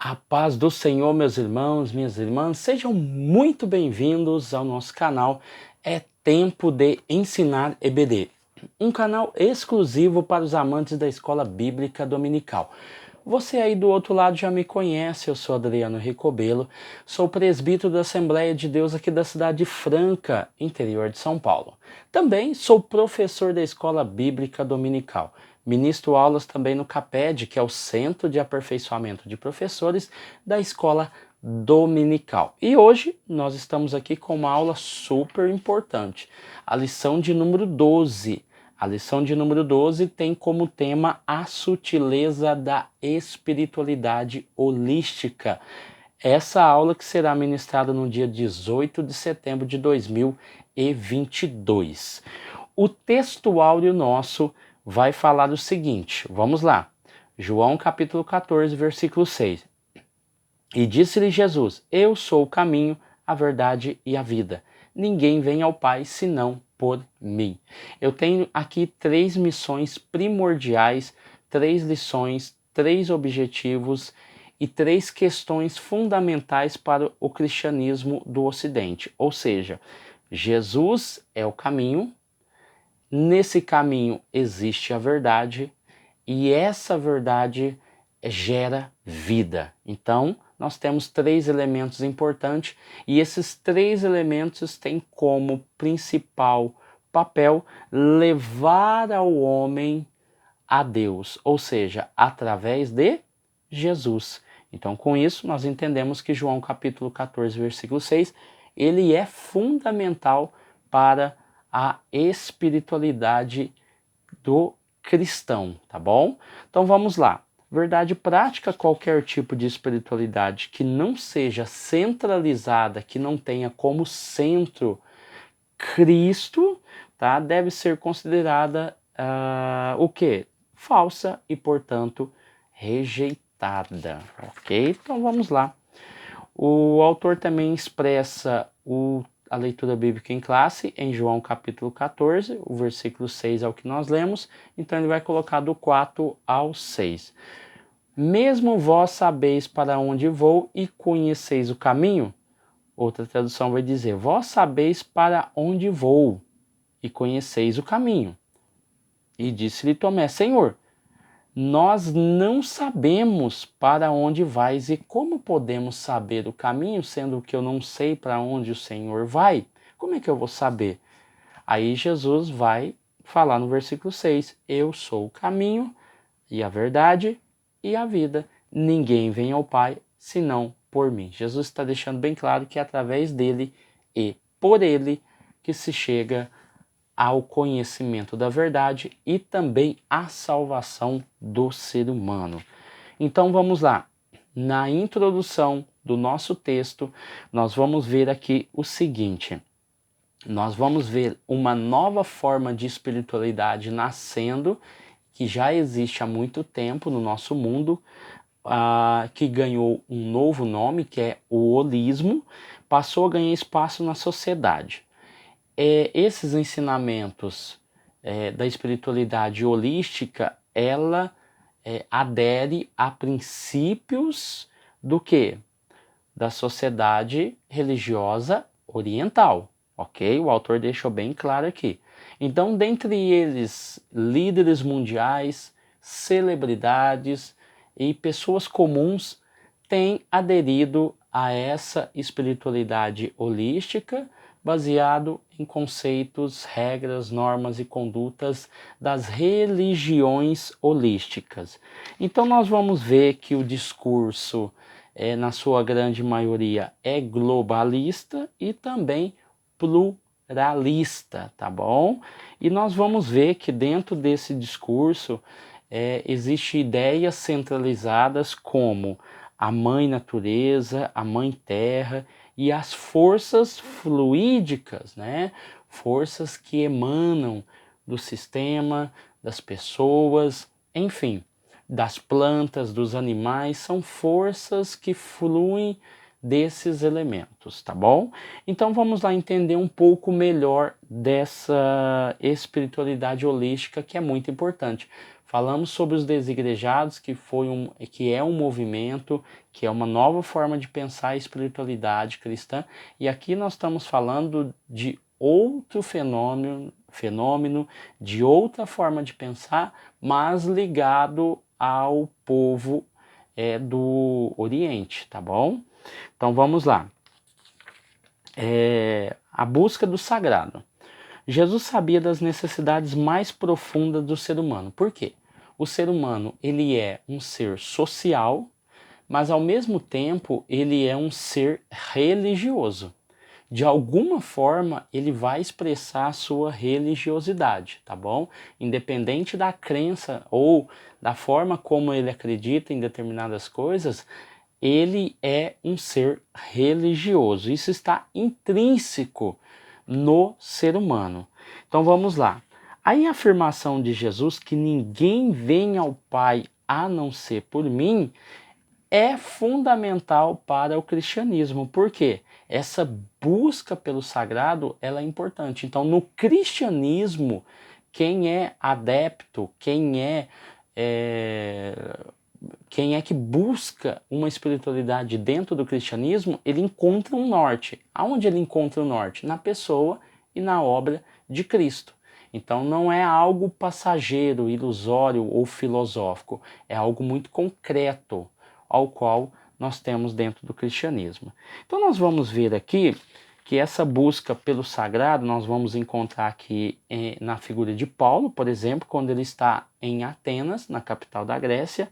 A paz do Senhor, meus irmãos, minhas irmãs, sejam muito bem-vindos ao nosso canal É Tempo de Ensinar EBD, um canal exclusivo para os amantes da Escola Bíblica Dominical. Você aí do outro lado já me conhece, eu sou Adriano Ricobelo, sou presbítero da Assembleia de Deus aqui da cidade de Franca, interior de São Paulo. Também sou professor da Escola Bíblica Dominical. Ministro aulas também no CAPED, que é o Centro de Aperfeiçoamento de Professores da Escola Dominical. E hoje nós estamos aqui com uma aula super importante, a lição de número 12. A lição de número 12 tem como tema a sutileza da espiritualidade holística. Essa aula que será ministrada no dia 18 de setembro de 2022. O texto áureo nosso vai falar o seguinte, vamos lá. João capítulo 14, versículo 6. E disse-lhe Jesus, eu sou o caminho, a verdade e a vida. Ninguém vem ao Pai senão por mim. Eu tenho aqui 3 missões primordiais, 3 lições, 3 objetivos e 3 questões fundamentais para o cristianismo do Ocidente. Ou seja, Jesus é o caminho, nesse caminho existe a verdade e essa verdade gera vida. Então, nós temos 3 elementos importantes e esses 3 elementos têm como principal papel levar ao homem a Deus, ou seja, através de Jesus. Então, com isso, nós entendemos que João capítulo 14, versículo 6, ele é fundamental para a espiritualidade do cristão, tá bom? Então vamos lá. Verdade prática, qualquer tipo de espiritualidade que não seja centralizada, que não tenha como centro Cristo, tá? Deve ser considerada o quê? Falsa e, portanto, rejeitada, ok? Então vamos lá. O autor também expressa a leitura bíblica em classe em João capítulo 14, o versículo 6 é o que nós lemos, então ele vai colocar do 4 ao 6. Mesmo vós sabeis para onde vou e conheceis o caminho? Outra tradução vai dizer, vós sabeis para onde vou e conheceis o caminho. E disse-lhe Tomé, Senhor, nós não sabemos para onde vais e como podemos saber o caminho, sendo que eu não sei para onde o Senhor vai? Como é que eu vou saber? Aí Jesus vai falar no versículo 6, eu sou o caminho e a verdade e a vida. Ninguém vem ao Pai senão por mim. Jesus está deixando bem claro que é através dele e por ele que se chega ao conhecimento da verdade e também à salvação do ser humano. Então vamos lá. Na introdução do nosso texto, nós vamos ver aqui o seguinte. Nós vamos ver uma nova forma de espiritualidade nascendo, que já existe há muito tempo no nosso mundo, que ganhou um novo nome, que é o holismo, passou a ganhar espaço na sociedade. Esses ensinamentos da espiritualidade holística, ela adere a princípios do quê? Da sociedade religiosa oriental, ok? O autor deixou bem claro aqui. Então, dentre eles, líderes mundiais, celebridades e pessoas comuns têm aderido a essa espiritualidade holística, baseado em conceitos, regras, normas e condutas das religiões holísticas. Então nós vamos ver que o discurso, na sua grande maioria, é globalista e também pluralista, tá bom? E nós vamos ver que dentro desse discurso existem ideias centralizadas como a mãe natureza, a mãe terra e as forças fluídicas, né? Forças que emanam do sistema, das pessoas, enfim, das plantas, dos animais, são forças que fluem desses elementos, tá bom? Então vamos lá entender um pouco melhor dessa espiritualidade holística que é muito importante. falamos sobre os desigrejados, que é um movimento, que é uma nova forma de pensar a espiritualidade cristã, e aqui nós estamos falando de outro fenômeno, de outra forma de pensar, mas ligado ao povo do Oriente, tá bom? Então vamos lá. A busca do sagrado. Jesus sabia das necessidades mais profundas do ser humano. Por quê? O ser humano, ele é um ser social, mas ao mesmo tempo ele é um ser religioso. De alguma forma ele vai expressar a sua religiosidade, tá bom? Independente da crença ou da forma como ele acredita em determinadas coisas, ele é um ser religioso. Isso está intrínseco no ser humano. Então vamos lá. Aí a afirmação de Jesus que ninguém vem ao Pai a não ser por mim é fundamental para o cristianismo. Por quê? Essa busca pelo sagrado, ela é importante. Então, no cristianismo, quem é adepto, quem é que busca uma espiritualidade dentro do cristianismo, ele encontra um norte. Aonde ele encontra o norte? Na pessoa e na obra de Cristo. Então não é algo passageiro, ilusório ou filosófico, é algo muito concreto, ao qual nós temos dentro do cristianismo. Então nós vamos ver aqui que essa busca pelo sagrado nós vamos encontrar aqui na figura de Paulo, por exemplo, quando ele está em Atenas, na capital da Grécia,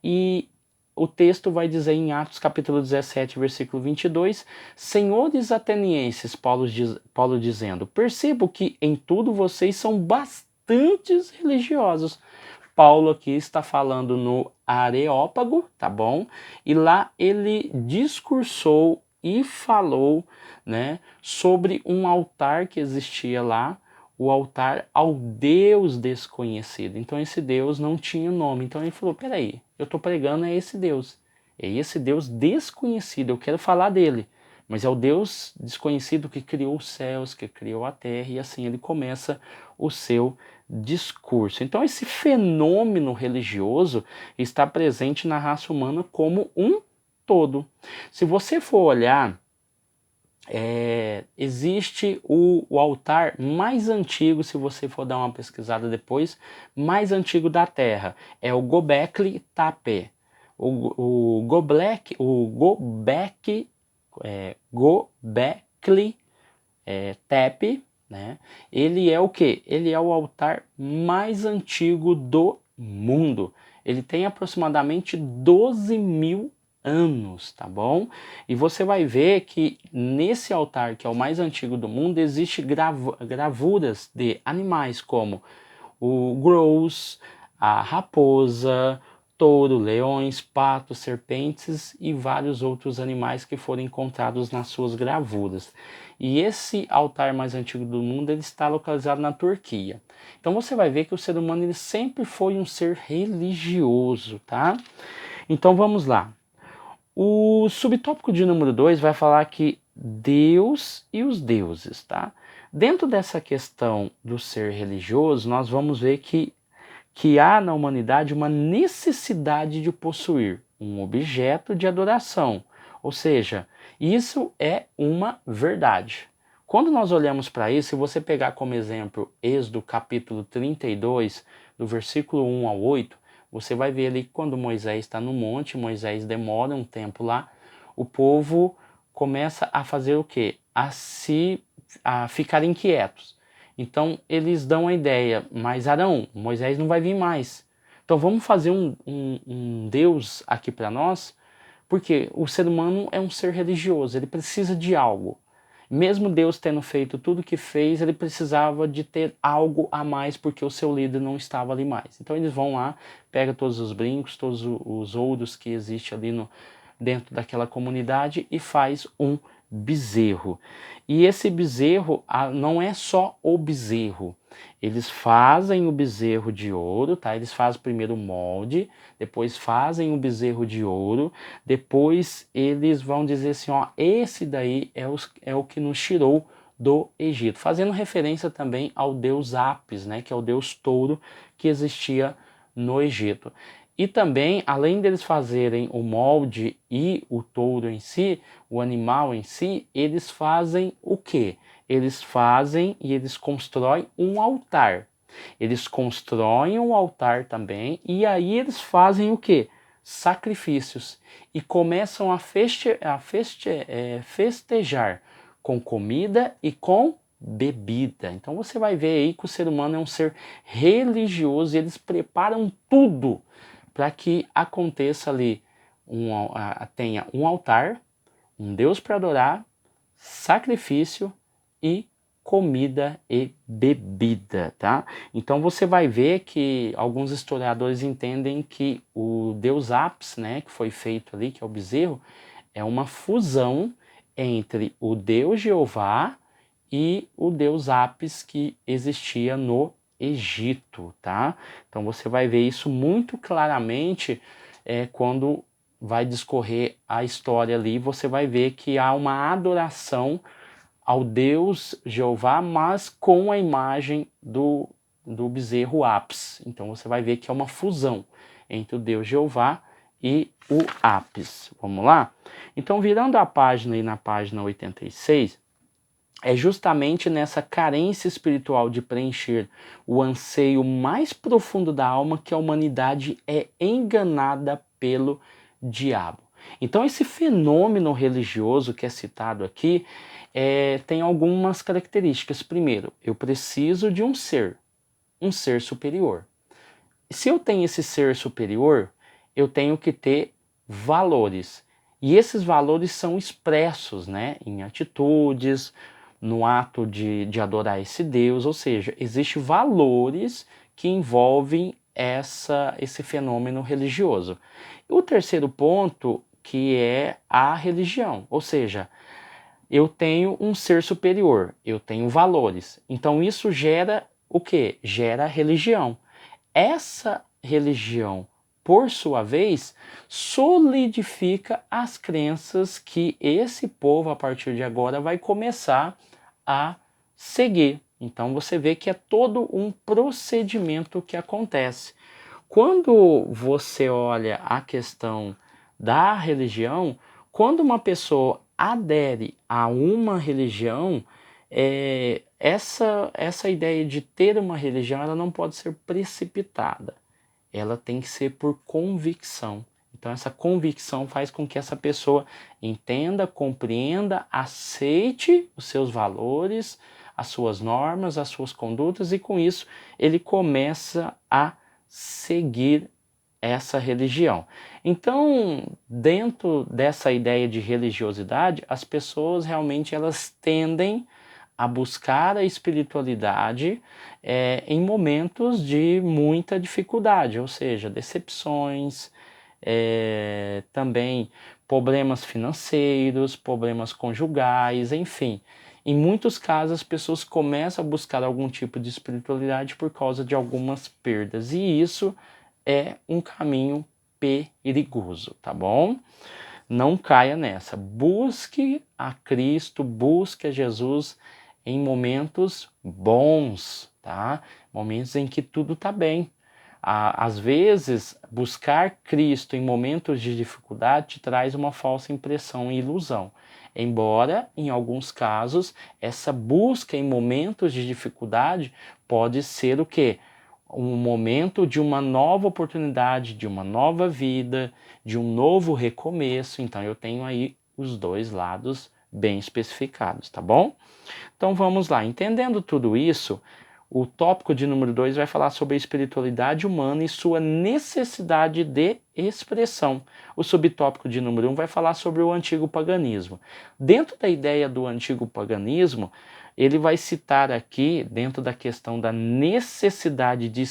e o texto vai dizer em Atos capítulo 17, versículo 22, Senhores atenienses, Paulo dizendo, percebo que em tudo vocês são bastantes religiosos. Paulo aqui está falando no Areópago, tá bom? E lá ele discursou e falou, né, sobre um altar que existia lá, o altar ao Deus desconhecido. Então esse Deus não tinha nome. Então ele falou, peraí, eu estou pregando a esse Deus. É esse Deus desconhecido, eu quero falar dele. Mas é o Deus desconhecido que criou os céus, que criou a terra, e assim ele começa o seu discurso. Então esse fenômeno religioso está presente na raça humana como um todo. Se você for olhar, existe o altar mais antigo, se você for dar uma pesquisada depois, mais antigo da Terra, é o Göbekli Tepe. O Göbekli Tepe, né? Ele é o que? Ele é o altar mais antigo do mundo. Ele tem aproximadamente 12.000 anos, tá bom? E você vai ver que nesse altar, que é o mais antigo do mundo, existe gravuras de animais como o grouse, a raposa, touro, leões, patos, serpentes e vários outros animais que foram encontrados nas suas gravuras. E esse altar mais antigo do mundo ele está localizado na Turquia. Então você vai ver que o ser humano ele sempre foi um ser religioso, tá? Então vamos lá. O subtópico de número 2 vai falar que Deus e os deuses, tá? Dentro dessa questão do ser religioso, nós vamos ver que há na humanidade uma necessidade de possuir um objeto de adoração. Ou seja, isso é uma verdade. Quando nós olhamos para isso, se você pegar como exemplo Êxodo capítulo 32, do versículo 1 ao 8, você vai ver ali que quando Moisés está no monte, Moisés demora um tempo lá, o povo começa a fazer o quê? A ficar inquietos. Então eles dão a ideia, mas Arão, Moisés não vai vir mais. Então vamos fazer um Deus aqui para nós, porque o ser humano é um ser religioso, ele precisa de algo. Mesmo Deus tendo feito tudo o que fez, ele precisava de ter algo a mais porque o seu líder não estava ali mais. Então eles vão lá, pegam todos os brincos, todos os ouros que existem ali dentro daquela comunidade e faz um bezerro. E esse bezerro não é só o bezerro. Eles fazem o bezerro de ouro, tá? Eles fazem primeiro o molde, depois fazem o bezerro de ouro, depois eles vão dizer assim, ó, esse daí é o que nos tirou do Egito, fazendo referência também ao deus Apis, né, que é o deus touro que existia no Egito. E também, além deles fazerem o molde e o touro em si, o animal em si, eles fazem o quê? Eles fazem e eles constroem um altar. Eles constroem um altar também e aí eles fazem o quê? Sacrifícios. E começam a festejar com comida e com bebida. Então você vai ver aí que o ser humano é um ser religioso e eles preparam tudo para que aconteça ali, tenha um altar, um Deus para adorar, sacrifício e comida e bebida, tá? Então você vai ver que alguns historiadores entendem que o Deus Apis, né, que foi feito ali, que é o bezerro, é uma fusão entre o Deus Jeová e o Deus Apis que existia no Egito, tá? Então você vai ver isso muito claramente quando vai discorrer a história ali, você vai ver que há uma adoração ao Deus Jeová, mas com a imagem do bezerro Apis. Então você vai ver que é uma fusão entre o Deus Jeová e o Apis. Vamos lá? Então, virando a página aí na página 86, é justamente nessa carência espiritual de preencher o anseio mais profundo da alma que a humanidade é enganada pelo diabo. Então esse fenômeno religioso que é citado aqui tem algumas características. Primeiro, eu preciso de um ser superior. Se eu tenho esse ser superior, eu tenho que ter valores. E esses valores são expressos, né, em atitudes, no ato de adorar esse Deus, ou seja, existem valores que envolvem esse fenômeno religioso. O terceiro ponto, que é a religião, ou seja, eu tenho um ser superior, eu tenho valores. Então isso gera o quê? Gera religião. Essa religião, por sua vez, solidifica as crenças que esse povo, a partir de agora, vai começar a seguir. Então você vê que é todo um procedimento que acontece. Quando você olha a questão da religião, quando uma pessoa adere a uma religião, essa ideia de ter uma religião ela não pode ser precipitada. Ela tem que ser por convicção. Então essa convicção faz com que essa pessoa entenda, compreenda, aceite os seus valores, as suas normas, as suas condutas e com isso ele começa a seguir essa religião. Então, dentro dessa ideia de religiosidade, as pessoas realmente elas tendem a buscar a espiritualidade em momentos de muita dificuldade, ou seja, decepções, também problemas financeiros, problemas conjugais, enfim. Em muitos casos, as pessoas começam a buscar algum tipo de espiritualidade por causa de algumas perdas, e isso é um caminho perigoso, tá bom? Não caia nessa. Busque a Cristo, busque a Jesus em momentos bons, tá? Momentos em que tudo tá bem. Às vezes, buscar Cristo em momentos de dificuldade te traz uma falsa impressão e ilusão. Embora, em alguns casos, essa busca em momentos de dificuldade pode ser o quê? Um momento de uma nova oportunidade, de uma nova vida, de um novo recomeço. Então eu tenho aí os dois lados bem especificados, tá bom? Então vamos lá, entendendo tudo isso, o tópico de número 2 vai falar sobre a espiritualidade humana e sua necessidade de expressão. O subtópico de número 1 vai falar sobre o antigo paganismo. Dentro da ideia do antigo paganismo, ele vai citar aqui, dentro da questão da necessidade de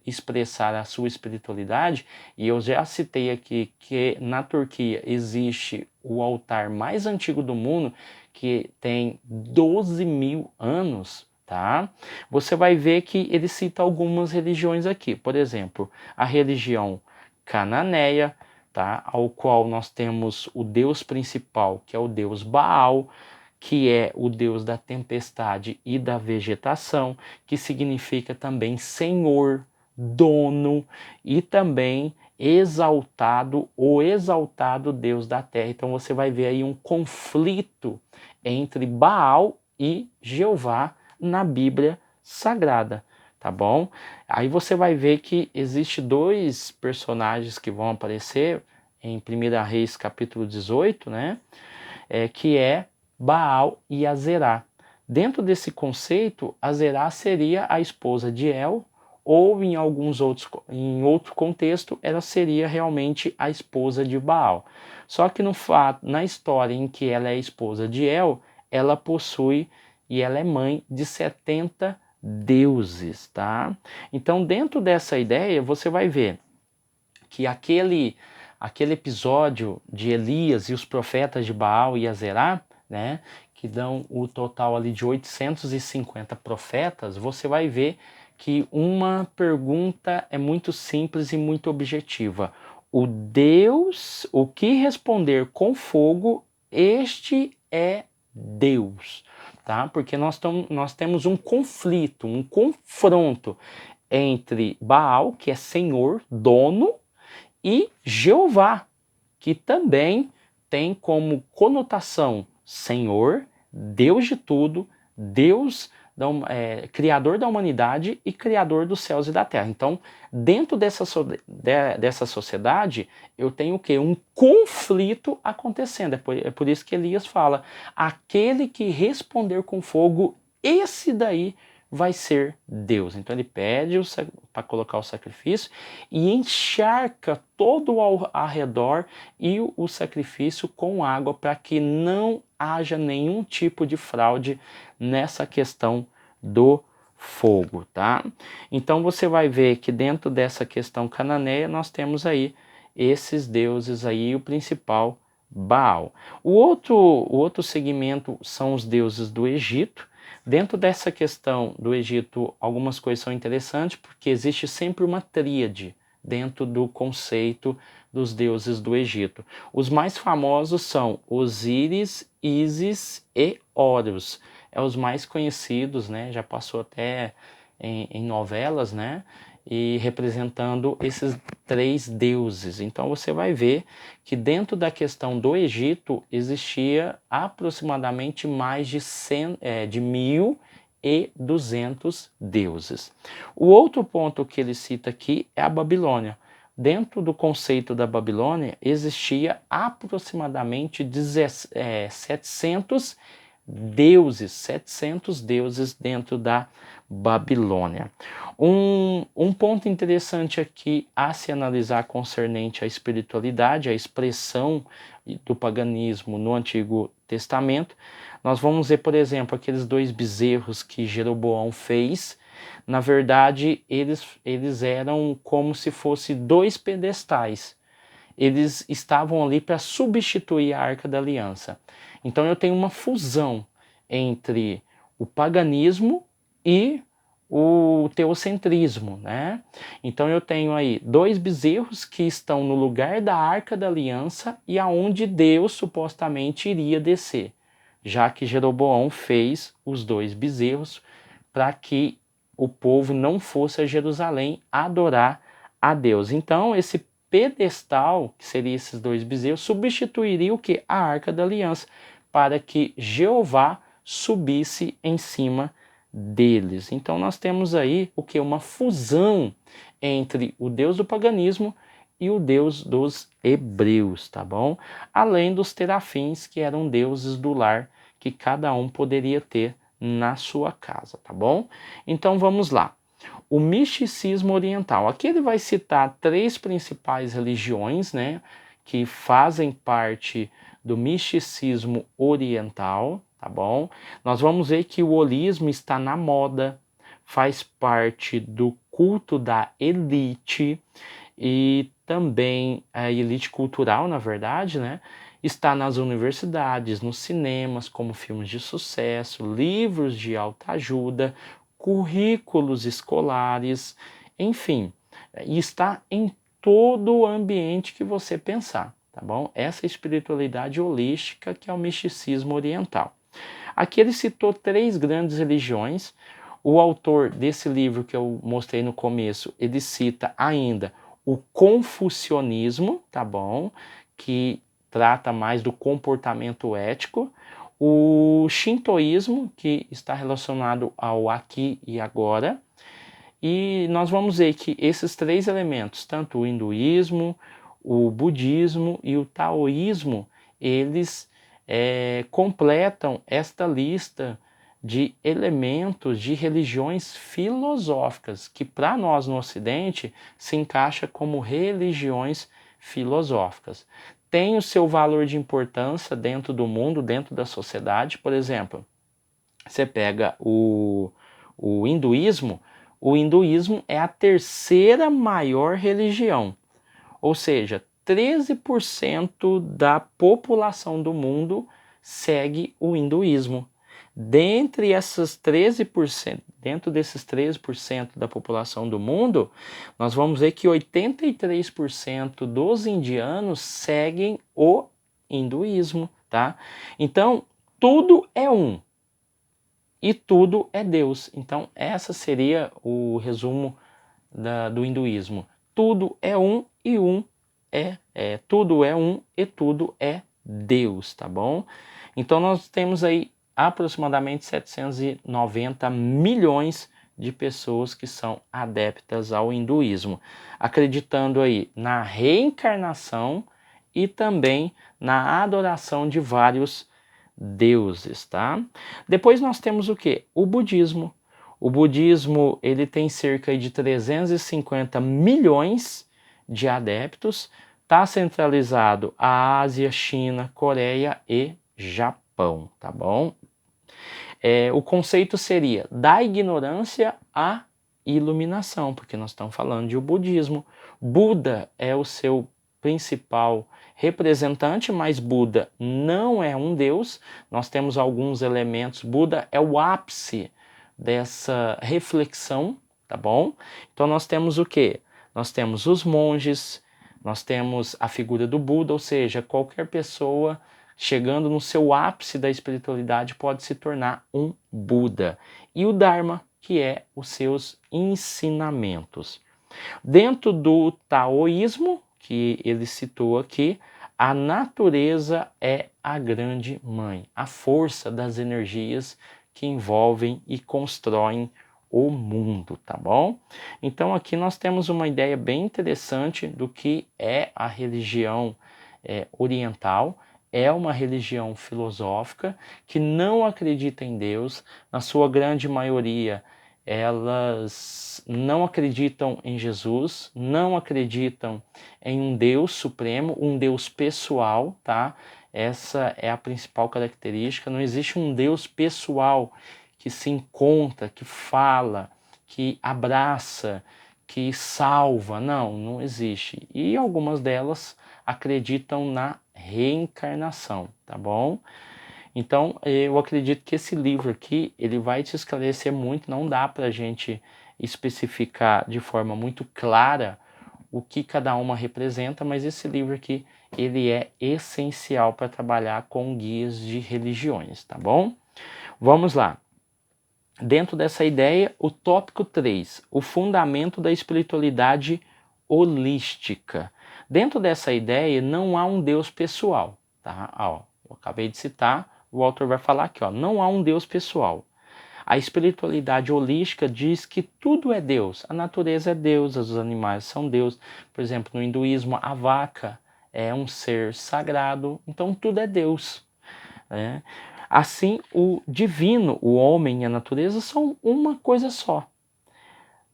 expressar a sua espiritualidade, e eu já citei aqui que na Turquia existe o altar mais antigo do mundo, que tem 12 mil anos, tá? Você vai ver que ele cita algumas religiões aqui, por exemplo, a religião cananeia, tá? Ao qual nós temos o deus principal, que é o deus Baal, que é o deus da tempestade e da vegetação, que significa também senhor dono e também exaltado, o exaltado Deus da terra. Então você vai ver aí um conflito entre Baal e Jeová na Bíblia Sagrada, tá bom? Aí você vai ver que existe dois personagens que vão aparecer em 1 Reis capítulo 18, né? Que é Baal e Azerá. Dentro desse conceito, Azerá seria a esposa de El, ou em outro contexto, ela seria realmente a esposa de Baal. Só que na história em que ela é esposa de El, ela possui e ela é mãe de 70 deuses, tá? Então, dentro dessa ideia, você vai ver que aquele episódio de Elias e os profetas de Baal e Azerá, né, que dão o total ali de 850 profetas, você vai ver que uma pergunta é muito simples e muito objetiva. O que responder com fogo, este é Deus, tá? Porque nós temos um conflito, um confronto entre Baal, que é senhor, dono, e Jeová, que também tem como conotação Senhor, Deus de tudo, Deus criador da humanidade e criador dos céus e da terra. Então, dentro dessa sociedade, eu tenho o quê? Um conflito acontecendo. É por isso que Elias fala, aquele que responder com fogo, esse daí vai ser Deus. Então ele pede para colocar o sacrifício e encharca todo ao redor e o sacrifício com água para que não haja nenhum tipo de fraude nessa questão do fogo, tá? Então você vai ver que dentro dessa questão cananeia nós temos aí esses deuses aí, o principal Baal. O outro segmento são os deuses do Egito. Dentro dessa questão do Egito, algumas coisas são interessantes, porque existe sempre uma tríade dentro do conceito dos deuses do Egito. Os mais famosos são Osíris, Ísis e Horus. É os mais conhecidos, né? Já passou até em novelas, né? E representando esses três deuses. Então você vai ver que dentro da questão do Egito existia aproximadamente mais de 1.200 deuses. O outro ponto que ele cita aqui é a Babilônia. Dentro do conceito da Babilônia existia aproximadamente 700 deuses dentro da Babilônia. Um ponto interessante aqui a se analisar concernente à espiritualidade, a expressão do paganismo no Antigo Testamento, nós vamos ver, por exemplo, aqueles 2 bezerros que Jeroboão fez. Na verdade, eles eram como se fossem 2 pedestais. Eles estavam ali para substituir a Arca da Aliança. Então eu tenho uma fusão entre o paganismo e o teocentrismo, né? Então eu tenho aí 2 bezerros que estão no lugar da Arca da Aliança e aonde Deus supostamente iria descer, já que Jeroboão fez os 2 bezerros para que o povo não fosse a Jerusalém adorar a Deus. Então esse pedestal, que seria esses 2 bezerros, substituiria o que? A Arca da Aliança, para que Jeová subisse em cima deles. Então nós temos aí o que? Uma fusão entre o Deus do paganismo e o Deus dos hebreus, tá bom? Além dos terafins, que eram deuses do lar, que cada um poderia ter na sua casa, tá bom? Então vamos lá. O misticismo oriental. Aqui ele vai citar 3 principais religiões, né, que fazem parte do misticismo oriental, tá bom? Nós vamos ver que o holismo está na moda, faz parte do culto da elite e também a elite cultural, na verdade, né? Está nas universidades, nos cinemas, como filmes de sucesso, livros de autoajuda, currículos escolares, enfim, e está em todo o ambiente que você pensar, tá bom? Essa espiritualidade holística que é o misticismo oriental. Aqui ele citou 3 grandes religiões. O autor desse livro que eu mostrei no começo, ele cita ainda o confucionismo, tá bom? Que trata mais do comportamento ético. O shintoísmo, que está relacionado ao aqui e agora. E nós vamos ver que esses três elementos, tanto o hinduísmo, o budismo e o taoísmo, eles completam esta lista de elementos de religiões filosóficas, que para nós no Ocidente se encaixa como religiões filosóficas. Tem o seu valor de importância dentro do mundo, dentro da sociedade. Por exemplo, você pega o hinduísmo. O hinduísmo é a terceira maior religião, ou seja, 13% da população do mundo segue o hinduísmo. Dentre essas 13%, dentro desses 13% da população do mundo, nós vamos ver que 83% dos indianos seguem o hinduísmo, tá? Então, tudo é um. E tudo é Deus. Então, essa seria o resumo do hinduísmo. Tudo é um e tudo é um e tudo é Deus, tá bom? Então, nós temos aí aproximadamente 790 milhões de pessoas que são adeptas ao hinduísmo, acreditando aí na reencarnação e também na adoração de vários deuses, tá? Depois nós temos o que? O budismo. O budismo, ele tem cerca de 350 milhões de adeptos, está centralizado a Ásia, China, Coreia e Japão, tá bom? O conceito seria da ignorância à iluminação, porque nós estamos falando de o budismo. Buda é o seu principal representante, mas Buda não é um deus. Nós temos alguns elementos. Buda é o ápice dessa reflexão, tá bom? Então nós temos o quê? Nós temos os monges, nós temos a figura do Buda, ou seja, qualquer pessoa chegando no seu ápice da espiritualidade pode se tornar um Buda. E o Dharma, que é os seus ensinamentos. Dentro do taoísmo, que ele citou aqui, a natureza é a grande mãe, a força das energias que envolvem e constroem o mundo, tá bom? Então aqui nós temos uma ideia bem interessante do que é a religião oriental. É uma religião filosófica que não acredita em Deus. Na sua grande maioria, elas não acreditam em Jesus, não acreditam em um Deus supremo, um Deus pessoal, tá? Essa é a principal característica. Não existe um Deus pessoal que se encontra, que fala, que abraça, que salva. Não, não existe. E algumas delas acreditam na reencarnação, tá bom? Então, eu acredito que esse livro aqui, ele vai te esclarecer muito. Não dá para a gente especificar de forma muito clara o que cada uma representa, mas esse livro aqui, ele é essencial para trabalhar com guias de religiões, tá bom? Vamos lá. Dentro dessa ideia, o tópico 3, o fundamento da espiritualidade holística. Dentro dessa ideia, não há um Deus pessoal, tá? Eu acabei de citar, o autor vai falar aqui, não há um Deus pessoal. A espiritualidade holística diz que tudo é Deus. A natureza é Deus, os animais são Deus. Por exemplo, no hinduísmo, a vaca é um ser sagrado, então tudo é Deus, né? Assim, o divino, o homem e a natureza são uma coisa só.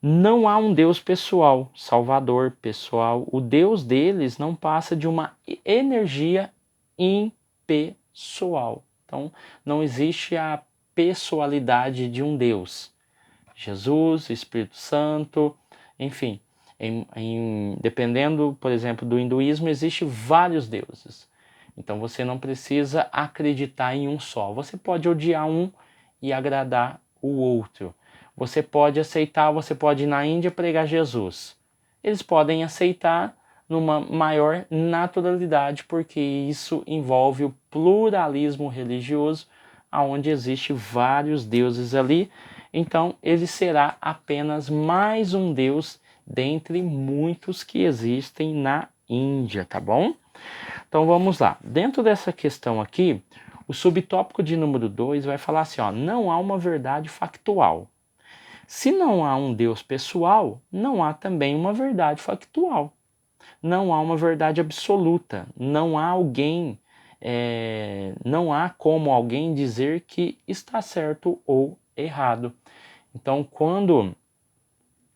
Não há um Deus pessoal, salvador pessoal. O Deus deles não passa de uma energia impessoal. Então, não existe a pessoalidade de um Deus. Jesus, Espírito Santo, enfim. Dependendo, por exemplo, do hinduísmo, existem vários deuses. Então, você não precisa acreditar em um só. Você pode odiar um e agradar o outro. Você pode aceitar, você pode ir na Índia pregar Jesus. Eles podem aceitar numa maior naturalidade, porque isso envolve o pluralismo religioso, onde existe vários deuses ali. então ele será apenas mais um Deus dentre muitos que existem na Índia, tá bom? Então vamos lá. Dentro dessa questão aqui, o subtópico de número 2 vai falar assim, ó, não há uma verdade factual. Se não há um Deus pessoal, não há também uma verdade factual. Não há uma verdade absoluta. Não há alguém, não há como alguém dizer que está certo ou errado. Então, quando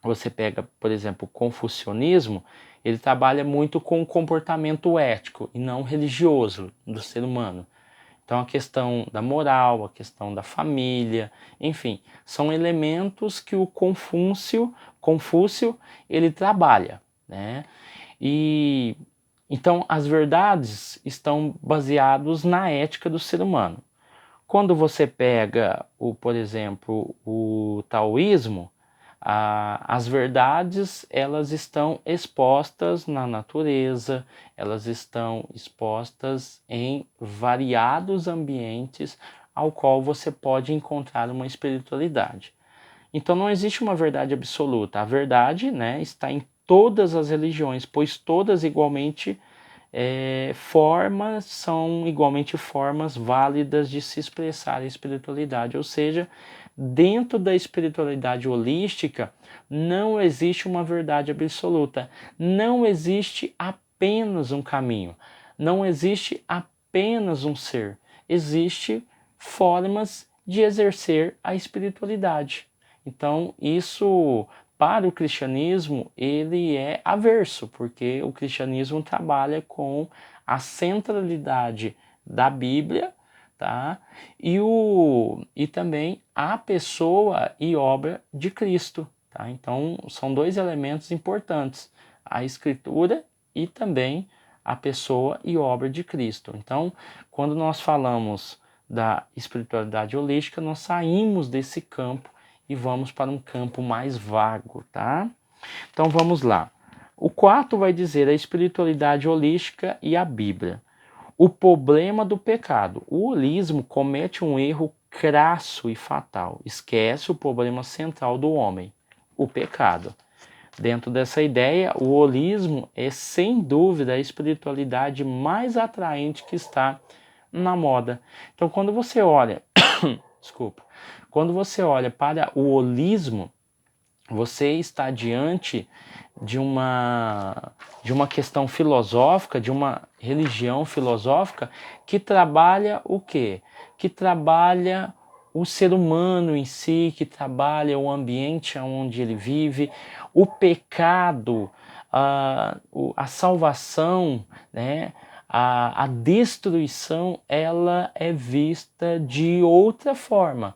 você pega, por exemplo, o confucionismo, ele trabalha muito com o comportamento ético e não religioso do ser humano. Então a questão da moral, a questão da família, enfim, são elementos que o Confúcio ele trabalha, né? E então as verdades estão baseadas na ética do ser humano. Quando você pega, por exemplo, o taoísmo, as verdades elas estão expostas na natureza, elas estão expostas em variados ambientes ao qual você pode encontrar uma espiritualidade. Então não existe uma verdade absoluta. A verdade, né, está em todas as religiões, pois todas igualmente são igualmente formas válidas de se expressar a espiritualidade, ou seja, dentro da espiritualidade holística não existe uma verdade absoluta, não existe apenas um caminho, não existe apenas um ser, existe formas de exercer a espiritualidade. Então isso para o cristianismo, ele é averso, porque o cristianismo trabalha com a centralidade da Bíblia, tá? E também a pessoa e obra de Cristo, tá? Então, são dois elementos importantes, a Escritura e também a pessoa e obra de Cristo. Então, quando nós falamos da espiritualidade holística, nós saímos desse campo e vamos para um campo mais vago, tá? Então vamos lá. O 4 vai dizer a espiritualidade holística e a Bíblia. O problema do pecado. O holismo comete um erro crasso e fatal. Esquece o problema central do homem, o pecado. Dentro dessa ideia, o holismo é sem dúvida a espiritualidade mais atraente que está na moda. Então quando você olha, desculpa, quando você olha para o holismo, você está diante de uma questão filosófica, de uma religião filosófica que trabalha o quê? Que trabalha o ser humano em si, que trabalha o ambiente onde ele vive, o pecado, a salvação, né? A destruição, ela é vista de outra forma.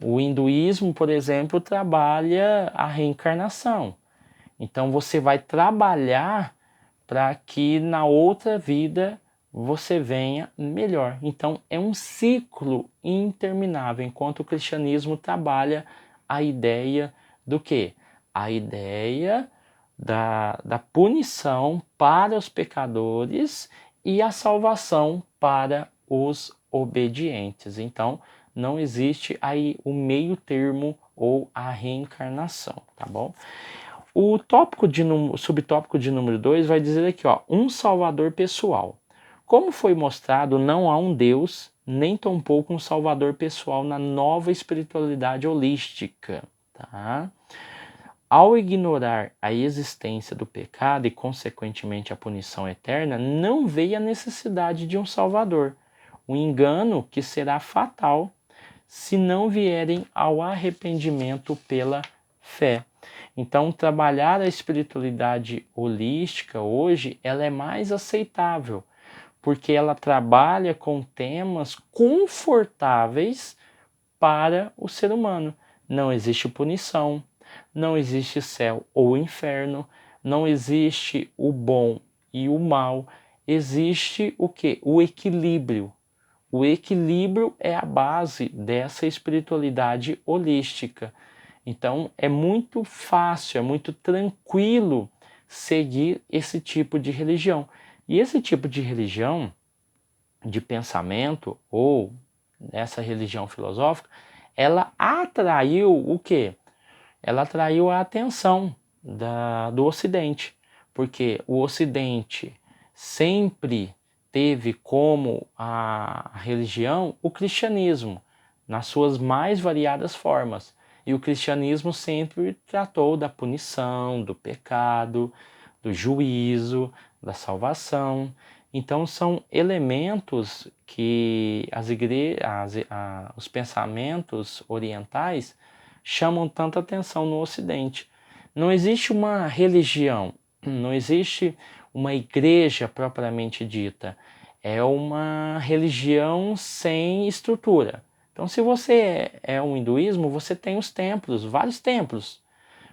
O hinduísmo, por exemplo, trabalha a reencarnação. Então você vai trabalhar para que na outra vida você venha melhor. Então é um ciclo interminável, enquanto o cristianismo trabalha a ideia do quê? A ideia da punição para os pecadores e a salvação para os obedientes. Então não existe aí o meio termo ou a reencarnação, tá bom? O subtópico de número 2 vai dizer aqui, ó, um salvador pessoal. Como foi mostrado, não há um Deus, nem tampouco um salvador pessoal na nova espiritualidade holística, tá? Ao ignorar a existência do pecado e, consequentemente, a punição eterna, não veio a necessidade de um salvador, um engano que será fatal se não vierem ao arrependimento pela fé. Então, trabalhar a espiritualidade holística hoje, ela é mais aceitável, porque ela trabalha com temas confortáveis para o ser humano. Não existe punição, não existe céu ou inferno, não existe o bom e o mal, existe o quê? O equilíbrio. O equilíbrio é a base dessa espiritualidade holística. Então é muito fácil, é muito tranquilo seguir esse tipo de religião. E esse tipo de religião, de pensamento, ou essa religião filosófica, ela atraiu o quê? Ela atraiu a atenção do Ocidente, porque o Ocidente sempre teve como a religião o cristianismo, nas suas mais variadas formas. E o cristianismo sempre tratou da punição, do pecado, do juízo, da salvação. Então são elementos que os pensamentos orientais chamam tanta atenção no Ocidente. Não existe uma religião, não existe uma igreja propriamente dita. É uma religião sem estrutura. Então, se você é um hinduísmo, você tem os templos, vários templos.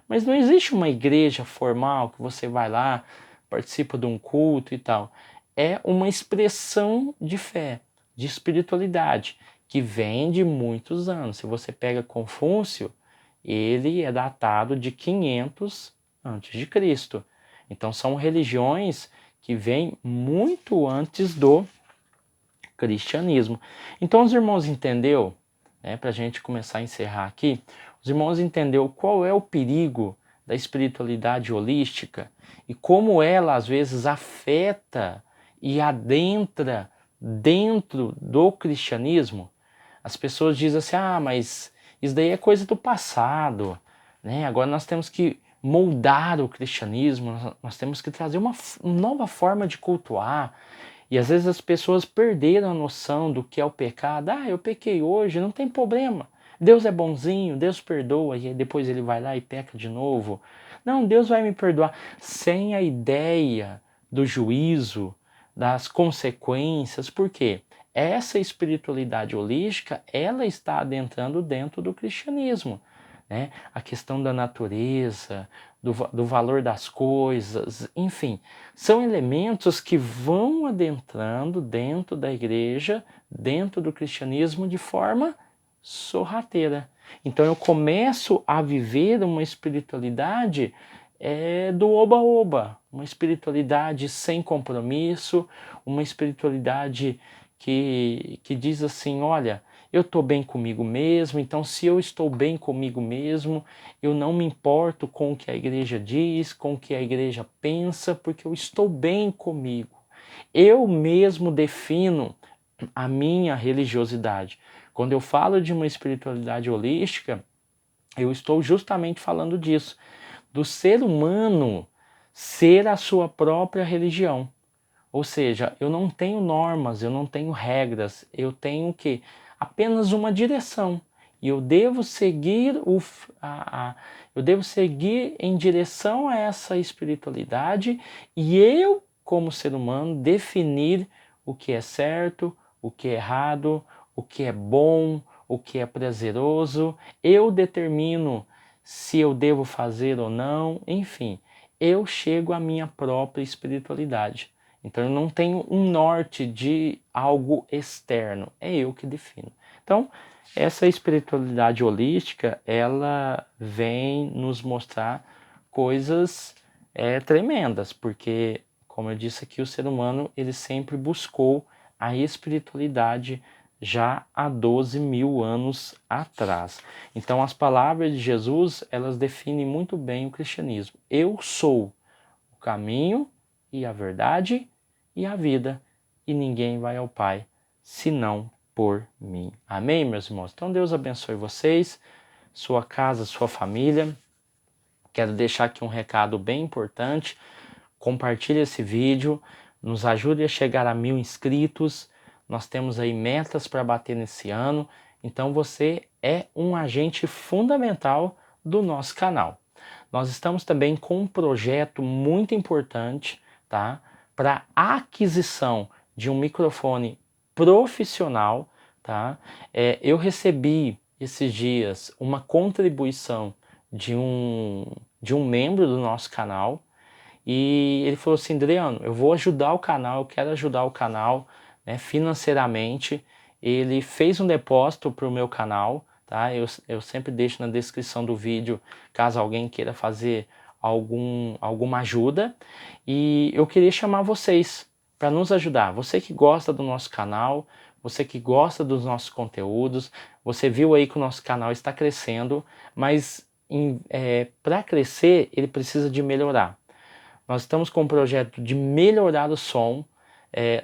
Mas não existe uma igreja formal que você vai lá, participa de um culto e tal. É uma expressão de fé, de espiritualidade, que vem de muitos anos. Se você pega Confúcio, ele é datado de 500 antes de Cristo. Então são religiões que vêm muito antes do cristianismo. Então os irmãos entendeu, né, para a gente começar a encerrar aqui, os irmãos entendeu qual é o perigo da espiritualidade holística e como ela às vezes afeta e adentra dentro do cristianismo. As pessoas dizem assim, mas isso daí é coisa do passado, né? Agora nós temos que moldar o cristianismo, nós temos que trazer uma nova forma de cultuar. E às vezes as pessoas perderam a noção do que é o pecado. Eu pequei hoje, não tem problema. Deus é bonzinho, Deus perdoa, e depois ele vai lá e peca de novo. Não, Deus vai me perdoar. Sem a ideia do juízo, das consequências. Por quê? Essa espiritualidade holística, ela está adentrando dentro do cristianismo, né? A questão da natureza, do valor das coisas, enfim, são elementos que vão adentrando dentro da igreja, dentro do cristianismo de forma sorrateira. Então eu começo a viver uma espiritualidade do oba-oba, uma espiritualidade sem compromisso, uma espiritualidade que diz assim, olha, eu estou bem comigo mesmo, então se eu estou bem comigo mesmo, eu não me importo com o que a igreja diz, com o que a igreja pensa, porque eu estou bem comigo. Eu mesmo defino a minha religiosidade. Quando eu falo de uma espiritualidade holística, eu estou justamente falando disso, do ser humano ser a sua própria religião. Ou seja, eu não tenho normas, eu não tenho regras, eu tenho o quê? Apenas uma direção. E eu devo seguir eu devo seguir em direção a essa espiritualidade e eu, como ser humano, definir o que é certo, o que é errado, o que é bom, o que é prazeroso. Eu determino se eu devo fazer ou não, enfim, eu chego à minha própria espiritualidade. Então eu não tenho um norte de algo externo, é eu que defino. Então, essa espiritualidade holística, ela vem nos mostrar coisas tremendas, porque, como eu disse aqui, o ser humano ele sempre buscou a espiritualidade já há 12.000 anos atrás. Então as palavras de Jesus, elas definem muito bem o cristianismo. Eu sou o caminho e a verdade e a vida, e ninguém vai ao Pai senão por mim. Amém, meus irmãos? Então Deus abençoe vocês, sua casa, sua família. Quero deixar aqui um recado bem importante. Compartilhe esse vídeo, nos ajude a chegar a 1.000 inscritos. Nós temos aí metas para bater nesse ano, então você é um agente fundamental do nosso canal. Nós estamos também com um projeto muito importante, tá? Para aquisição de um microfone profissional, tá? Eu recebi esses dias uma contribuição de um membro do nosso canal e ele falou assim, Adriano, eu vou ajudar o canal, eu quero ajudar o canal, né, financeiramente. Ele fez um depósito para o meu canal, tá? Eu sempre deixo na descrição do vídeo, caso alguém queira fazer alguma ajuda. E eu queria chamar vocês, para nos ajudar. Você que gosta do nosso canal, você que gosta dos nossos conteúdos, você viu aí que o nosso canal está crescendo, mas para crescer ele precisa de melhorar. Nós estamos com um projeto de melhorar o som.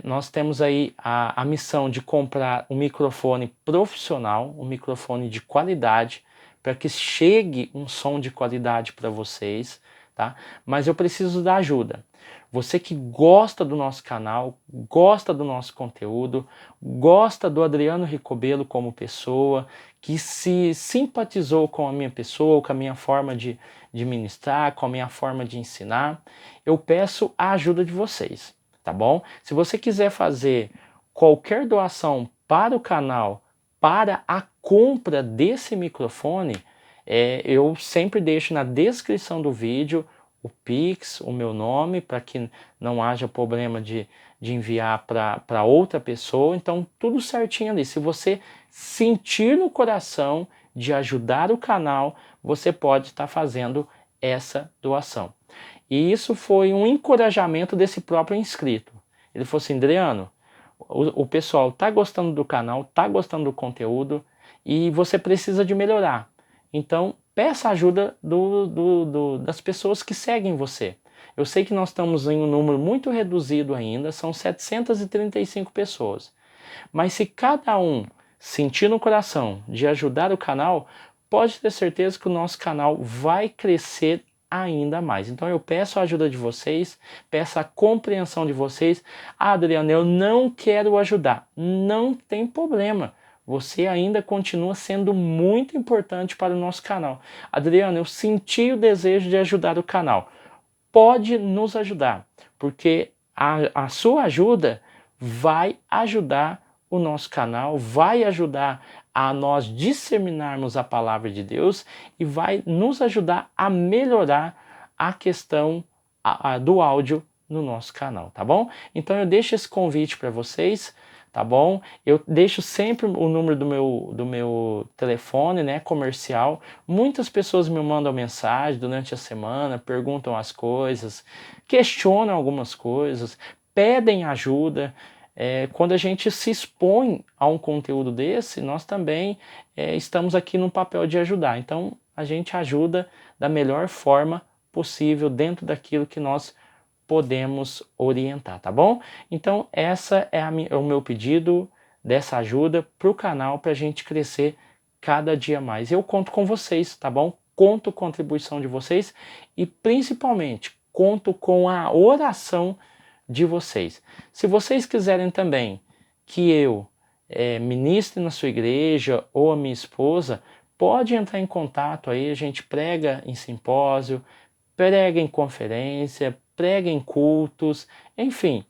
Nós temos aí a missão de comprar um microfone profissional, um microfone de qualidade, para que chegue um som de qualidade para vocês, tá? Mas eu preciso da ajuda. Você que gosta do nosso canal, gosta do nosso conteúdo, gosta do Adriano Ricobello como pessoa, que se simpatizou com a minha pessoa, com a minha forma de ministrar, com a minha forma de ensinar, eu peço a ajuda de vocês, tá bom? Se você quiser fazer qualquer doação para o canal, para a compra desse microfone, eu sempre deixo na descrição do vídeo o Pix, o meu nome, para que não haja problema de enviar para outra pessoa. Então, tudo certinho ali. Se você sentir no coração de ajudar o canal, você pode estar fazendo essa doação. E isso foi um encorajamento desse próprio inscrito. Ele falou assim: Adriano, o pessoal está gostando do canal, está gostando do conteúdo e você precisa de melhorar. Então, peça ajuda das pessoas que seguem você. Eu sei que nós estamos em um número muito reduzido ainda, são 735 pessoas. Mas se cada um sentir no coração de ajudar o canal, pode ter certeza que o nosso canal vai crescer ainda mais. Então eu peço a ajuda de vocês, peço a compreensão de vocês. Adriano, eu não quero ajudar. Não tem problema. Você ainda continua sendo muito importante para o nosso canal. Adriano, eu senti o desejo de ajudar o canal. Pode nos ajudar, porque a sua ajuda vai ajudar o nosso canal, vai ajudar a nós disseminarmos a palavra de Deus e vai nos ajudar a melhorar a questão do áudio no nosso canal, tá bom? Então eu deixo esse convite para vocês, tá bom? Eu deixo sempre o número do meu telefone, né, comercial. Muitas pessoas me mandam mensagem durante a semana, perguntam as coisas, questionam algumas coisas, pedem ajuda. Quando a gente se expõe a um conteúdo desse, nós também estamos aqui no papel de ajudar. Então, a gente ajuda da melhor forma possível dentro daquilo que nós podemos orientar, tá bom? Então, essa é o meu pedido dessa ajuda para o canal, para a gente crescer cada dia mais. Eu conto com vocês, tá bom? Conto com a contribuição de vocês e, principalmente, conto com a oração de vocês. Se vocês quiserem também que eu ministre na sua igreja ou a minha esposa, pode entrar em contato aí, a gente prega em simpósio, prega em conferência, prega em cultos, enfim,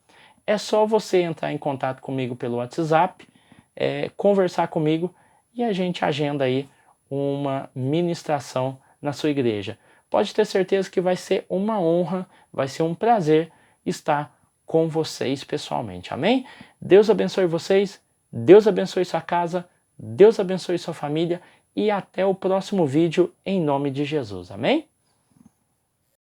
é só você entrar em contato comigo pelo WhatsApp, conversar comigo e a gente agenda aí uma ministração na sua igreja. Pode ter certeza que vai ser uma honra, vai ser um prazer estar com vocês pessoalmente, amém? Deus abençoe vocês, Deus abençoe sua casa, Deus abençoe sua família e até o próximo vídeo em nome de Jesus, amém?